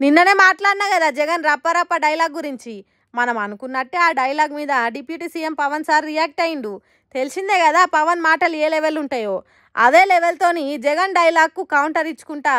నిన్ననే మాట్లాడినా కదా జగన్ రప్పరప్ప డైలాగ్ గురించి. మనం అనుకున్నట్టే ఆ డైలాగ్ మీద deputy CM Pawan sir react అయిండు. తెలిసిందే కదా పవన్ మాటలు ఏ లెవెల్ ఉంటాయో. అదే లెవెల్తోని జగన్ డైలాగ్కు కౌంటర్ ఇచ్చుకుంటా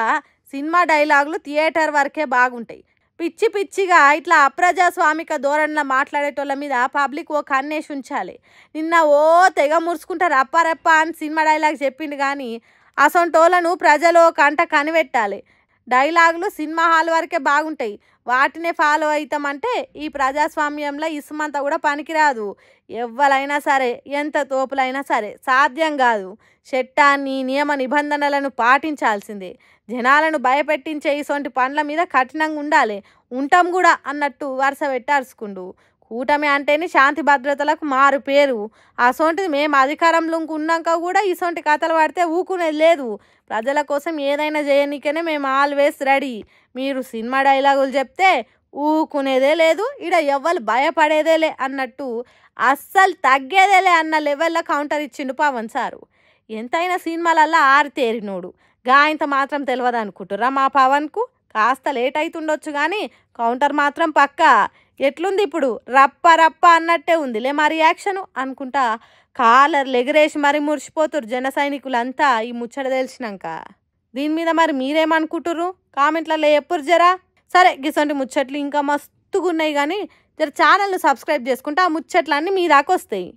సినిమా డైలాగులు థియేటర్ వరకే బాగుంటాయి. పిచ్చి పిచ్చిగా ఇట్లా అప్రజాస్వామిక ధోరణిలో మాట్లాడేటోళ్ళ మీద పబ్లిక్ ఓ కన్నేసి ఉంచాలి. నిన్న ఓ తెగ మురుసుకుంటారు రప్పరప్ప అని సినిమా డైలాగ్ చెప్పిండు కానీ అసొంటోళ్ళను ప్రజలు కంట కనిపెట్టాలి. డైలాగులు సినిమా హాల్ వరకే బాగుంటాయి, వాటినే ఫాలో అవుతామంటే ఈ ప్రజాస్వామ్యంలో ఇసుమంతా కూడా పనికిరాదు. ఎవ్వరైనా సరే ఎంత తోపులైనా సరే సాధ్యం కాదు. చట్టాన్ని నియమ నిబంధనలను పాటించాల్సిందే. జనాలను భయపెట్టించే ఇసొంటి పనుల మీద కఠినంగా ఉండాలి, ఉంటాం కూడా అన్నట్టు వరుస పెట్టార్చుకుండు. కూటమి అంటేనే శాంతి భద్రతలకు మారు పేరు. అసొంటిది మేము అధికారంలో ఉన్నాక కూడా ఇసొంటి కథలు పడితే ఊకునేది లేదు. ప్రజల కోసం ఏదైనా చేయనీకనే మేము ఆల్వేస్ రెడీ. మీరు సినిమా డైలాగులు చెప్తే ఊకునేదే లేదు, ఇడ ఎవ్వరు భయపడేదేలే అన్నట్టు అస్సలు తగ్గేదేలే అన్న లెవెల్లో కౌంటర్ ఇచ్చిండు పవన్ సారు. ఎంతైనా సినిమాలల్లా ఆరితేరినోడు, గాయంత మాత్రం తెలియదు అనుకుంటురా మా పవన్కు? కాస్త లేట్ అవుతుండొచ్చు కానీ కౌంటర్ మాత్రం పక్కా. ఎట్లుంది ఇప్పుడు? రప్ప రప్ప అన్నట్టే ఉందిలే మా రియాక్షను అనుకుంటా కాలర్లు ఎగిరేసి మరి మురిసిపోతురు జన సైనికులంతా ఈ ముచ్చట తెలిసినాక. దీని మీద మరి మీరేమనుకుంటుర్రు? కామెంట్లలో ఎప్పుడు జరా. సరే గిసంటి ముచ్చట్లు ఇంకా మస్తుగా ఉన్నాయి కానీ జర ఛానల్ను సబ్స్క్రైబ్ చేసుకుంటే ఆ ముచ్చట్లన్నీ మీ దాకా వస్తాయి.